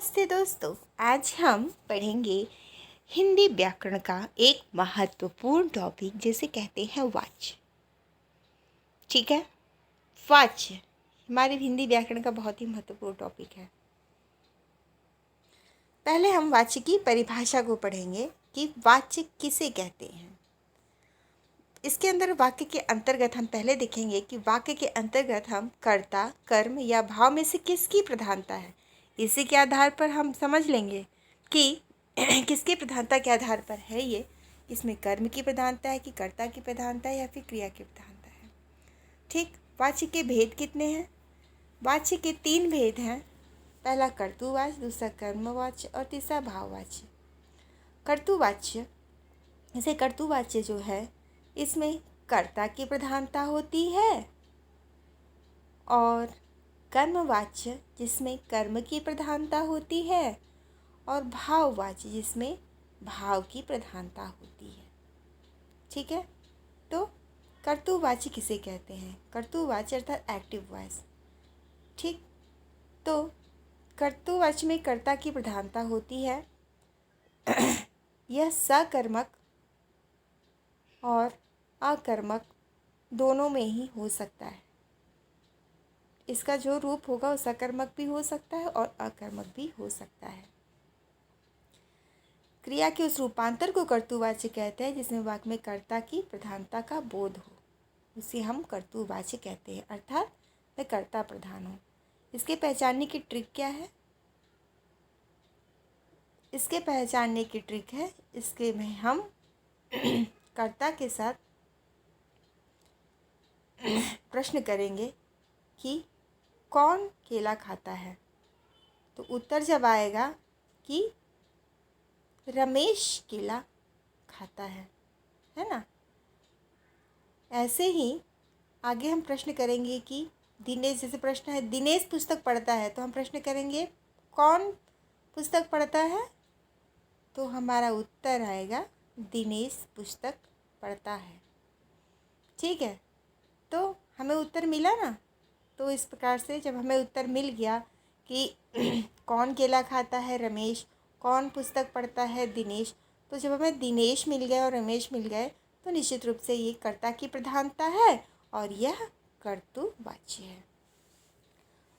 नमस्ते दोस्तों। आज हम पढ़ेंगे हिंदी व्याकरण का एक महत्वपूर्ण टॉपिक जिसे कहते हैं वाच्य। ठीक है, वाच्य हमारे हिंदी व्याकरण का बहुत ही महत्वपूर्ण टॉपिक है। पहले हम वाच्य की परिभाषा को पढ़ेंगे कि वाच्य किसे कहते हैं। इसके अंदर वाक्य के अंतर्गत हम पहले देखेंगे कि वाक्य के अंतर्गत हम कर्ता, कर्म या भाव में से किसकी प्रधानता है, इसी के आधार पर हम समझ लेंगे कि किसकी प्रधानता के आधार पर है ये, इसमें कर्म की प्रधानता है कि कर्ता की प्रधानता है या फिर क्रिया की प्रधानता है। ठीक, वाच्य के भेद कितने हैं? वाच्य के 3 भेद हैं। पहला कर्तुवाच्य, दूसरा कर्मवाच्य और तीसरा भाववाच्य। कर्तुवाच्य, इसे कर्तुवाच्य जो है इसमें कर्ता की प्रधानता होती है, और कर्मवाच्य जिसमें कर्म की प्रधानता होती है, और भाववाच्य जिसमें भाव की प्रधानता होती है। ठीक है, तो कर्तुवाच्य किसे कहते हैं? कर्तुवाच्य अर्थात एक्टिव वॉइस। ठीक, तो कर्तुवाच्य में कर्ता की प्रधानता होती है। यह सकर्मक और अकर्मक दोनों में ही हो सकता है। इसका जो रूप होगा वो सकर्मक भी हो सकता है और अकर्मक भी हो सकता है। क्रिया के उस रूपांतर को कर्तुवाच्य कहते हैं जिसमें वाक्य में कर्ता की प्रधानता का बोध हो, उसे हम कर्तुवाच्य कहते हैं, अर्थात वह कर्ता प्रधान हो। इसके पहचानने की ट्रिक क्या है? इसके पहचानने की ट्रिक है, इसके में हम कर्ता के साथ प्रश्न करेंगे कि कौन केला खाता है, तो उत्तर जब आएगा कि रमेश केला खाता है ना। ऐसे ही आगे हम प्रश्न करेंगे कि दिनेश, जैसे प्रश्न है दिनेश पुस्तक पढ़ता है, तो हम प्रश्न करेंगे कौन पुस्तक पढ़ता है, तो हमारा उत्तर आएगा दिनेश पुस्तक पढ़ता है। ठीक है, तो हमें उत्तर मिला ना। तो इस प्रकार से जब हमें उत्तर मिल गया कि कौन केला खाता है रमेश, कौन पुस्तक पढ़ता है दिनेश, तो जब हमें दिनेश मिल गए और रमेश मिल गए तो निश्चित रूप से ये कर्ता की प्रधानता है और यह कर्तुवाच्य है।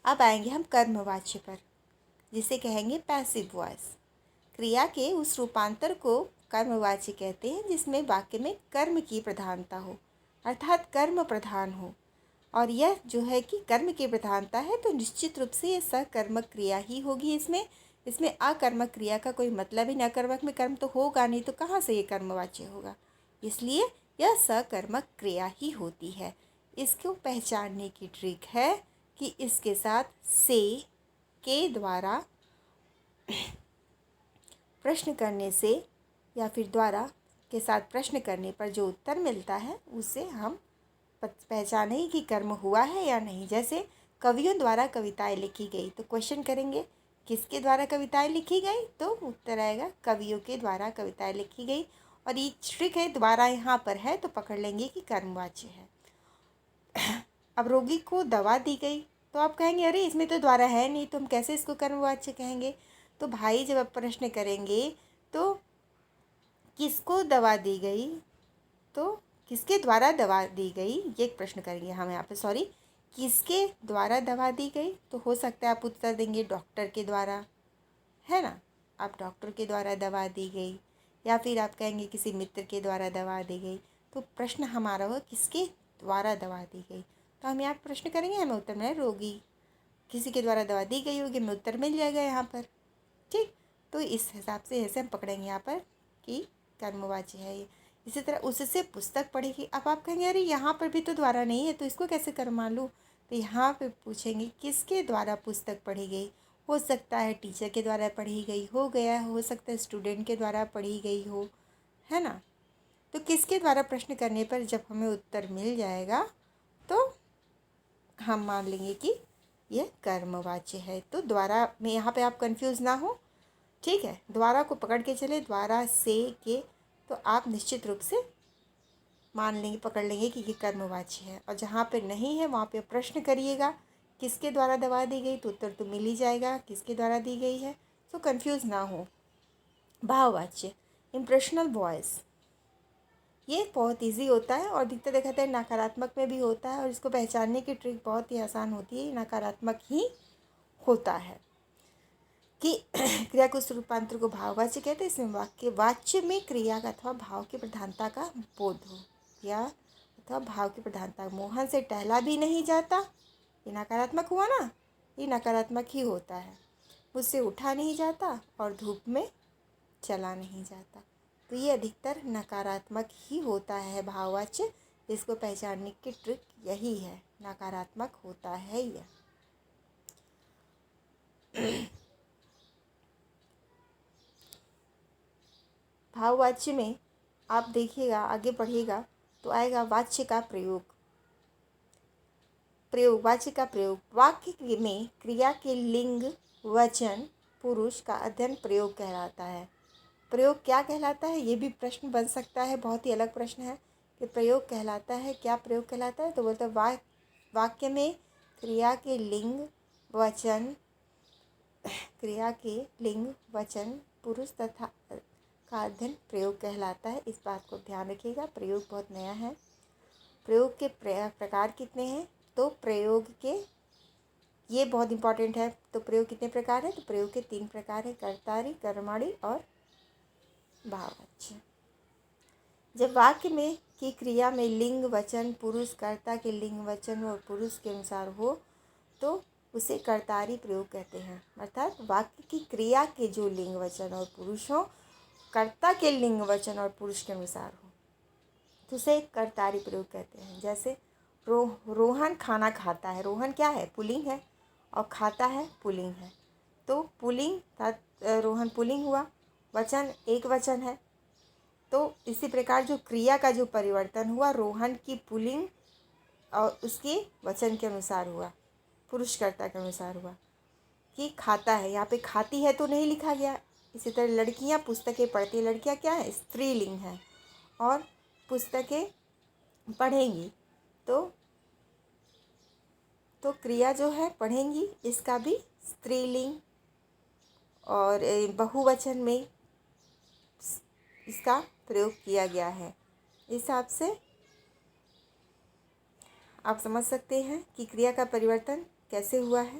अब आएंगे हम कर्मवाच्य पर, जिसे कहेंगे पैसिव वॉइस। क्रिया के उस रूपांतर को कर्मवाच्य कहते हैं जिसमें वाक्य में कर्म की प्रधानता हो, अर्थात कर्म प्रधान हो। और यह जो है कि कर्म की प्रधानता है तो निश्चित रूप से ये सकर्मक क्रिया ही होगी। इसमें अकर्मक क्रिया का कोई मतलब ही नहीं। अकर्मक में कर्म तो होगा नहीं, तो कहाँ से ये कर्मवाच्य होगा? इसलिए यह सकर्मक क्रिया ही होती है। इसको पहचानने की ट्रिक है कि इसके साथ से, के द्वारा प्रश्न करने से या फिर द्वारा के साथ प्रश्न करने पर जो उत्तर मिलता है उसे हम पहचानें कि कर्म हुआ है या नहीं। जैसे कवियों द्वारा कविताएं लिखी गई, तो क्वेश्चन करेंगे किसके द्वारा कविताएं लिखी गई, तो उत्तर आएगा कवियों के द्वारा कविताएं लिखी गई। और ये ट्रिक है, द्वारा यहाँ पर है तो पकड़ लेंगे कि कर्मवाच्य है। अब रोगी को दवा दी गई, तो आप कहेंगे अरे इसमें तो द्वारा है नहीं, तो हम कैसे इसको कर्मवाच्य कहेंगे? तो भाई जब आप प्रश्न करेंगे तो किसको दवा दी गई, तो किसके द्वारा दवा दी गई, ये एक प्रश्न करेंगे हम यहाँ पे। सॉरी, किसके द्वारा दवा दी गई, तो हो सकता है आप उत्तर देंगे डॉक्टर के द्वारा, है ना। आप डॉक्टर के द्वारा दवा दी गई, या फिर आप कहेंगे किसी मित्र के द्वारा दवा दी गई। तो प्रश्न हमारा हो किसके द्वारा दवा दी गई, तो हम यहाँ प्रश्न करेंगे, हमें उत्तर में रोगी किसी के द्वारा दवा दी गई होगी, हमें उत्तर मिल जाएगा यहाँ पर। ठीक, तो इस हिसाब से ऐसे हम पकड़ेंगे यहाँ पर कि कर्मवाच्य है ये। इसी तरह उससे पुस्तक पढ़ेगी। अब आप कहेंगे अरे यहाँ पर भी तो द्वारा नहीं है, तो इसको कैसे कर्म मान लूँ? तो यहाँ पे पूछेंगे किसके द्वारा पुस्तक पढ़ी गई। हो सकता है टीचर के द्वारा पढ़ी गई हो गया, हो सकता है स्टूडेंट के द्वारा पढ़ी गई हो, है ना। तो किसके द्वारा प्रश्न करने पर जब हमें उत्तर मिल जाएगा तो हम मान लेंगे कि यह कर्मवाच्य है। तो द्वारा में यहाँ पे आप कंफ्यूज ना हो, ठीक है। द्वारा को पकड़ के चले, द्वारा से के, तो आप निश्चित रूप से मान लेंगे, पकड़ लेंगे कि ये कर्मवाच्य है। और जहाँ पे नहीं है वहाँ पे प्रश्न करिएगा किसके द्वारा दवा दी गई, तो उत्तर तो मिल ही जाएगा किसके द्वारा दी गई है। तो कंफ्यूज ना हो। भाववाच्य इम्प्रेशनल वॉइस, ये बहुत इजी होता है और दिखते दिखाते नकारात्मक में भी होता है और इसको पहचानने की ट्रिक बहुत ही आसान होती है, नकारात्मक ही होता है कि क्रिया के उस रूपांतर को भाववाच्य कहते हैं। इसमें वाक्य वाच्य में क्रिया का अथवा भाव की प्रधानता का बोध हो या अथवा भाव की प्रधानता। मोहन से टहला भी नहीं जाता, ये नकारात्मक हुआ ना, ये नकारात्मक ही होता है। मुझसे उठा नहीं जाता और धूप में चला नहीं जाता, तो ये अधिकतर नकारात्मक ही होता है भाववाच्य। इसको पहचानने की ट्रिक यही है, नकारात्मक होता है यह। भाववाच्य में आप देखिएगा, आगे पढ़िएगा तो आएगा वाच्य का प्रयोग। वाच्य का प्रयोग, वाक्य में क्रिया के लिंग वचन पुरुष का अध्ययन प्रयोग कहलाता है। प्रयोग क्या कहलाता है, ये भी प्रश्न बन सकता है, बहुत ही अलग प्रश्न है कि प्रयोग कहलाता है, क्या प्रयोग कहलाता है। तो बोलते हैं वाक्य में क्रिया के लिंग वचन पुरुष तथा का अध्ययन प्रयोग कहलाता है। इस बात को ध्यान रखिएगा, प्रयोग बहुत नया है। प्रयोग के प्रकार कितने हैं, तो प्रयोग के, ये बहुत इंपॉर्टेंट है। तो प्रयोग कितने प्रकार है, तो प्रयोग के 3 प्रकार है, कर्तारी, कर्मणि और भाववाच्य। जब वाक्य में की क्रिया में लिंग वचन पुरुष कर्ता के लिंग वचन और पुरुष के अनुसार हो तो उसे कर्तारी प्रयोग कहते हैं। अर्थात वाक्य की क्रिया के जो लिंग वचन और पुरुष हो, कर्ता के लिंग वचन और पुरुष के अनुसार हो, तो उसे कर्तारी प्रयोग कहते हैं। जैसे रोहन खाना खाता है, रोहन क्या है, पुल्लिंग है, और खाता है पुल्लिंग है, तो पुल्लिंग रोहन पुल्लिंग हुआ, वचन एक वचन है। तो इसी प्रकार जो क्रिया का जो परिवर्तन हुआ, रोहन की पुल्लिंग और उसके वचन के अनुसार हुआ, पुरुषकर्ता के अनुसार हुआ कि खाता है, यहाँ पे खाती है तो नहीं लिखा गया। इसी तरह लड़कियाँ पुस्तकें पढ़ती है, लड़कियाँ क्या है, स्त्रीलिंग है, और पुस्तकें पढ़ेंगी तो क्रिया जो है पढ़ेंगी, इसका भी स्त्रीलिंग और बहुवचन में इसका प्रयोग किया गया है। इस हिसाब से आप समझ सकते हैं कि क्रिया का परिवर्तन कैसे हुआ है,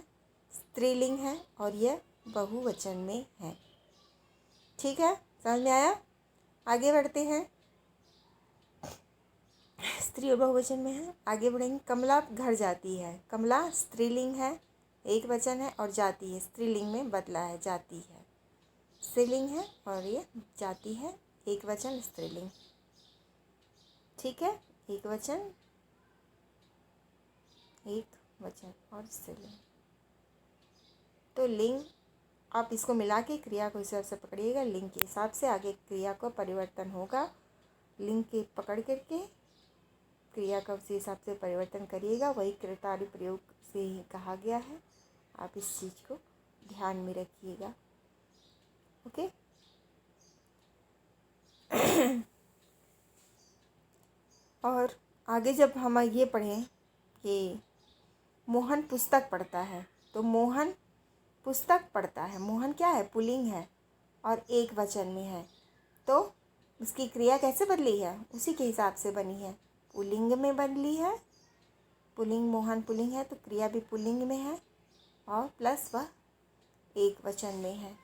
स्त्रीलिंग है और यह बहुवचन में है। ठीक है, समझ में आया। आगे बढ़ते हैं, स्त्री और बहुवचन में है, आगे बढ़ेंगे। कमला घर जाती है, कमला स्त्रीलिंग है, एक वचन है, और जाती है स्त्रीलिंग में बदला है, जाती है स्त्रीलिंग है और ये जाती है एक वचन स्त्रीलिंग। ठीक है, एक वचन और स्त्रीलिंग। तो लिंग आप इसको मिला के क्रिया को हिसाब से पकड़िएगा, लिंग के हिसाब से आगे क्रिया को परिवर्तन होगा। लिंग के पकड़ करके क्रिया का उसी हिसाब से परिवर्तन करिएगा, वही कर्तारी प्रयोग से ही कहा गया है। आप इस चीज़ को ध्यान में रखिएगा। ओके। और आगे जब हम ये पढ़ें कि मोहन पुस्तक पढ़ता है, तो मोहन पुस्तक पढ़ता है, मोहन क्या है, पुल्लिंग है और एक वचन में है, तो उसकी क्रिया कैसे बदली है, उसी के हिसाब से बनी है, पुल्लिंग में बदली है। पुल्लिंग, मोहन पुल्लिंग है तो क्रिया भी पुल्लिंग में है और प्लस वह एक वचन में है।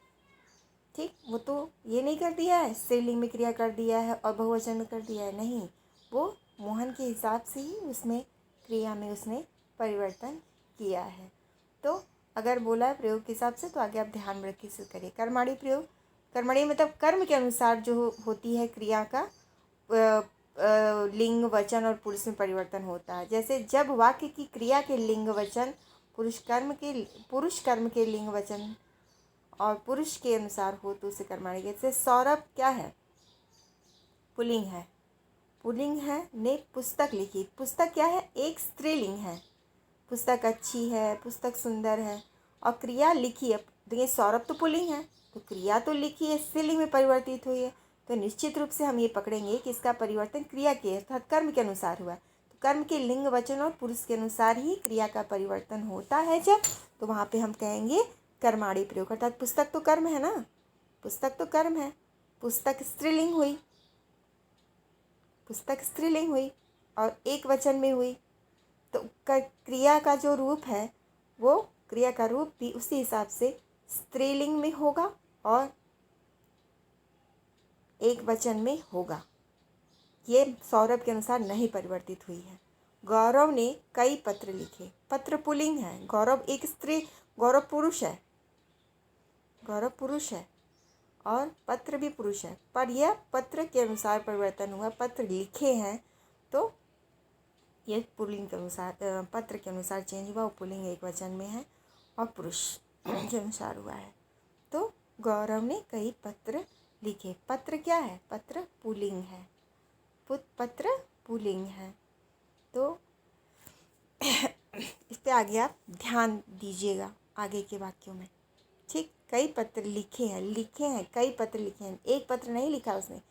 ठीक, वो तो ये नहीं कर दिया है स्त्रीलिंग में क्रिया कर दिया है और बहुवचन में कर दिया है, नहीं, वो मोहन के हिसाब से ही उसमें क्रिया में उसने परिवर्तन किया है। तो अगर बोला है प्रयोग के हिसाब से, तो आगे आप ध्यान में रखिए से करिए। कर्मणि प्रयोग, कर्मणि मतलब कर्म के अनुसार जो होती है क्रिया का लिंग वचन और पुरुष में परिवर्तन होता है। जैसे जब वाक्य की क्रिया के लिंग वचन पुरुष कर्म के लिंग वचन और पुरुष के अनुसार हो तो उसे कर्मणि। जैसे सौरभ क्या है, पुल्लिंग है, ने पुस्तक लिखी, पुस्तक क्या है, एक स्त्रीलिंग है, पुस्तक अच्छी है, पुस्तक सुंदर है, और क्रिया लिखी है। देखिए सौरभ तो पुल्लिंग है, तो क्रिया तो लिखी है, स्त्रीलिंग में परिवर्तित हुई है, तो निश्चित रूप से हम ये पकड़ेंगे कि इसका परिवर्तन क्रिया के अर्थात कर्म के अनुसार हुआ। तो कर्म के लिंग वचन और पुरुष के अनुसार ही क्रिया का परिवर्तन होता है जब, तो वहाँ पे हम कहेंगे कर्माणी प्रयोग, अर्थात पुस्तक तो कर्म है ना, पुस्तक तो कर्म है। पुस्तक स्त्रीलिंग हुई, पुस्तक स्त्रीलिंग हुई और एक वचन में हुई, तो क्रिया का जो रूप है वो क्रिया का रूप भी उसी हिसाब से स्त्रीलिंग में होगा और एक वचन में होगा। ये सौरभ के अनुसार नहीं परिवर्तित हुई है। गौरव ने कई पत्र लिखे, पत्र पुल्लिंग है, गौरव एक स्त्री, गौरव पुरुष है, गौरव पुरुष है और पत्र भी पुरुष है, पर यह पत्र के अनुसार परिवर्तन हुआ। पत्र लिखे हैं तो ये पुल्लिंग के अनुसार, पत्र के अनुसार चेंज हुआ, वो पुल्लिंग एक वचन में है और पुरुष के अनुसार हुआ है। तो गौरव ने कई पत्र लिखे, पत्र क्या है, पत्र पुल्लिंग है, पत्र पुल्लिंग है। तो इस पे आगे आप ध्यान दीजिएगा आगे के वाक्यों में, ठीक। कई पत्र लिखे हैं, लिखे हैं, कई पत्र लिखे हैं, एक पत्र नहीं लिखा उसने,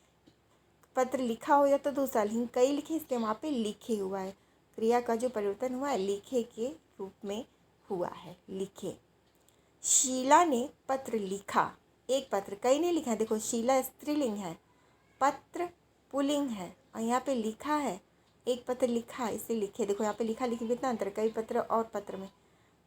पत्र लिखा हो या तो दूसरा, लेकिन कई लिखे इसलिए वहाँ पे लिखे हुआ है। क्रिया का जो परिवर्तन हुआ है लिखे के रूप में हुआ है, लिखे। शीला ने पत्र लिखा, एक पत्र, कई नहीं लिखा है, देखो शीला स्त्रीलिंग है, पत्र पुल्लिंग है और यहाँ पे लिखा है, एक पत्र लिखा इसे लिखे, देखो यहाँ पे लिखा लिखे में कितना अंतर, कई पत्र और पत्र में,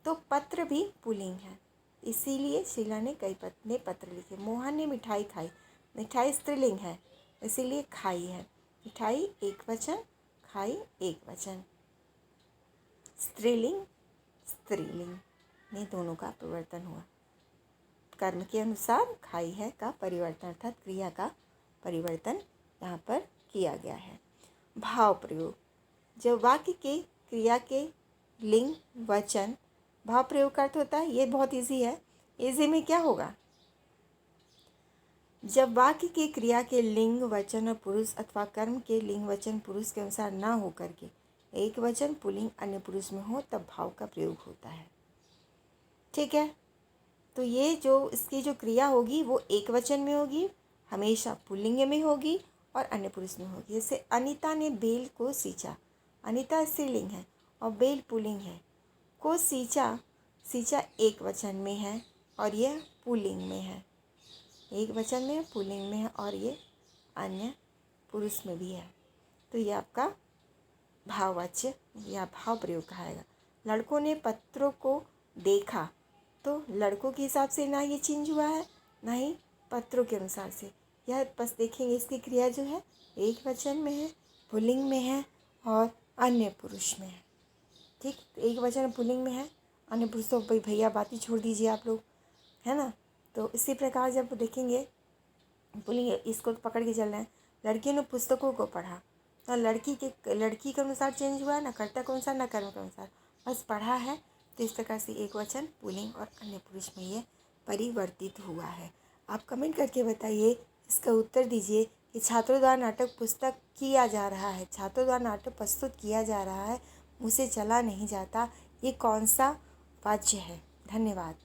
तो पत्र भी पुल्लिंग है, इसीलिए शीला ने कई पत्र लिखे। मोहन ने मिठाई खाई, मिठाई स्त्रीलिंग है इसीलिए खाई है, मिठाई एक वचन, खाई एक वचन, स्त्रीलिंग स्त्रीलिंग ने दोनों का परिवर्तन हुआ। कर्म के अनुसार खाई है का परिवर्तन, अर्थात क्रिया का परिवर्तन यहाँ पर किया गया है। भाव प्रयोग, जब वाक्य के क्रिया के लिंग वचन भाव प्रयोग का अर्थ होता है, ये बहुत इजी है। इजी में क्या होगा, जब वाक्य की क्रिया के लिंग वचन और पुरुष अथवा कर्म के लिंग वचन पुरुष के अनुसार ना हो करके एक वचन पुल्लिंग अन्य पुरुष में हो, तब भाव का प्रयोग होता है, ठीक है। तो ये जो इसकी जो क्रिया होगी वो एक वचन में होगी, हमेशा पुल्लिंग में होगी और अन्य पुरुष में होगी। जैसे अनीता ने बेल को सींचा, अनीता स्त्रीलिंग है और बेल पुल्लिंग है। को सींचा, सींचा एक वचन में है और यह पुल्लिंग में है, एक वचन में पुल्लिंग में है और ये अन्य पुरुष में भी है, तो ये आपका भाववाच्य या भाव प्रयोग कहाएगा। लड़कों ने पत्रों को देखा, तो लड़कों के हिसाब से ना ये चेंज हुआ है ना ही पत्रों के अनुसार से, यह बस देखेंगे इसकी क्रिया जो है एक वचन में है, पुल्लिंग में है और अन्य पुरुष में है, ठीक। एक वचन पुल्लिंग में है, अन्य पुरुष तो भैया बात ही छोड़ दीजिए आप लोग, है ना। तो इसी प्रकार जब देखेंगे पुल्लिंग, इसको पकड़ के चलना है। लड़कियों ने पुस्तकों को पढ़ा, तो लड़की के अनुसार चेंज हुआ, ना कर्ता के अनुसार ना कर्म के अनुसार, बस पढ़ा है। तो इस प्रकार से एक वचन पुल्लिंग और अन्य पुरुष में ये परिवर्तित हुआ है। आप कमेंट करके बताइए, इसका उत्तर दीजिए कि छात्रों द्वारा नाटक पुस्तक किया जा रहा है, छात्रों द्वारा नाटक प्रस्तुत किया जा रहा है, मुझसे चला नहीं जाता, ये कौन सा वाच्य है। धन्यवाद।